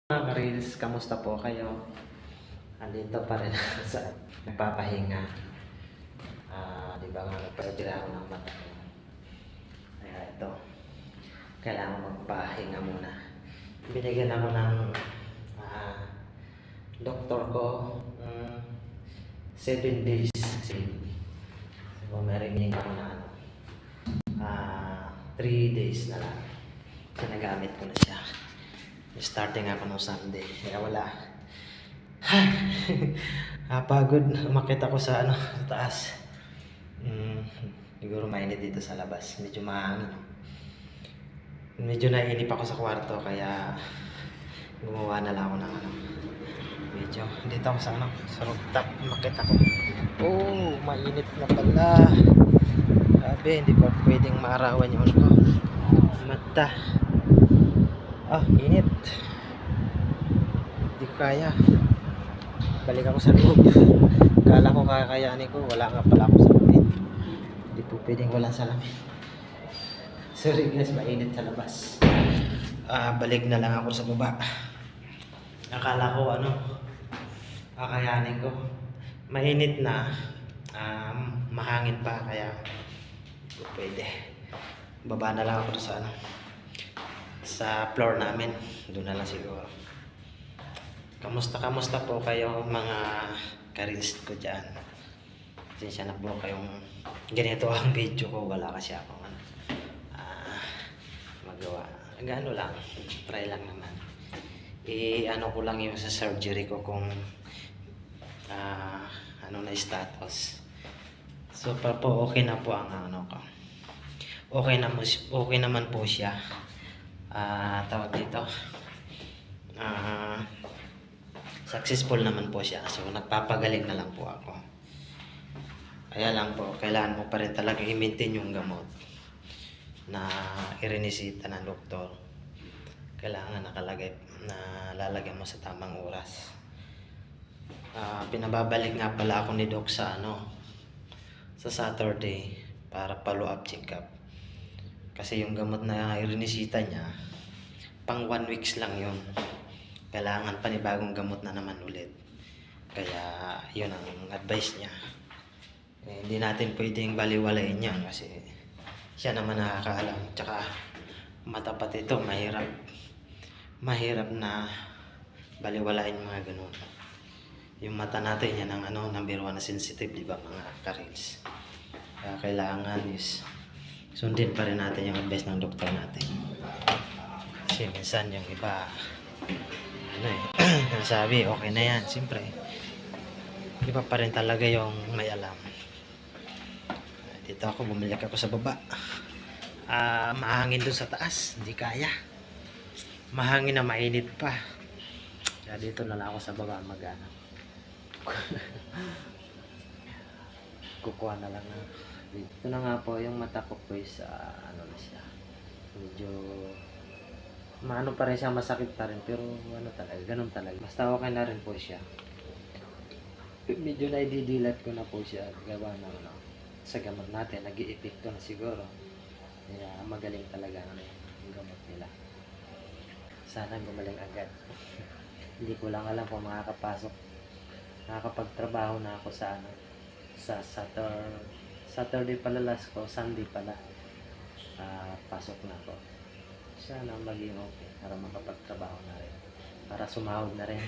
Mga ka-reels, kamusta po kayo? Andito pa rin ako sa nagpapahinga. Di ba nga nagpa-surgery ako ng mata ko. Kaya ito, kailangan magpahinga muna. Binigyan ako ng doktor ko 7 days. So, may remaining ako na 3 days na lang. Kasi nagamit ko na siya. Starting ako nung Sunday. Kaya wala. Pagod. Umakyat ako sa sa taas. Siguro mainit dito sa labas. Medyo mahangin. Medyo naiinip ako sa kwarto. Kaya gumawa na lang ako ng medyo. Dito ako sa sa rooftop. Umakyat ako. Oh, mainit na pala. Sabi, hindi pa pwedeng maarawan yung mata. Init. Hindi ko kaya. Balik ako sa loob. Kala ko kakayanin ko. Wala nga pala ako salamin. Hindi po pwedeng walang salamin. Sorry guys, mainit sa labas. Balik na lang ako sa baba. Akala ko kakayanin ko. Mainit na. Mahangin pa. Kaya hindi po pwede. Baba na lang ako sa floor namin. Doon na lang siguro. Kamusta po kayo mga ka-reels ko dyan? Sinsya na po kayong ganito ang video ko. Wala kasi akong magawa. Gano lang. Try lang naman. Ko lang yung sa surgery ko kung na status. So po okay na po ang ko. Okay naman po siya. Tawag dito. Successful naman po siya. So nagpapagaling na lang po ako. Kaya lang po, kailangan mo pa rin talaga i-maintain yung gamot na irinisita ng doktor. Kailangan lalagyan mo sa tamang oras. Pinababalik nga pala ako ni Doc sa Saturday para follow-up check-up. Kasi yung gamot na irinisita niya, pang 1 weeks lang yun. Kailangan panibagong gamot na naman ulit. Kaya yun ang advice niya. Hindi natin pwedeng baliwalain yan kasi siya naman nakakaalam. Tsaka matapat ito, mahirap na baliwalain mga ganun. Yung mata natin yan ang number 1 na sensitive, di ba mga ka-reels? Kaya kailangan sundin pa rin natin yung advice ng doktor natin. Kasi minsan yung iba sabi okay na yan, siyempre iba pa rin talaga yung may alam. Dito ako, bumalik ako sa baba. Mahangin doon sa taas, hindi kaya. Mahangin na mainit pa. Kaya dito na lang ako sa baba kukuha na lang dito na nga po yung mata ko po is na siya, medyo pa rin siya, masakit pa rin, pero talaga, ganun talaga. Basta okay na rin po siya. Medyo naididilat ko na po siya gawa ng sa gamot natin, nag-i-epekto na siguro. Kaya magaling talaga yung gamot nila. Sana gumaling agad. Hindi ko lang alam kung nakakapagtrabaho na ako sa Saturday pala last ko, Sunday pala pasok na ako. Sana maging okay para makapagtrabaho na rin, para sumahod na rin.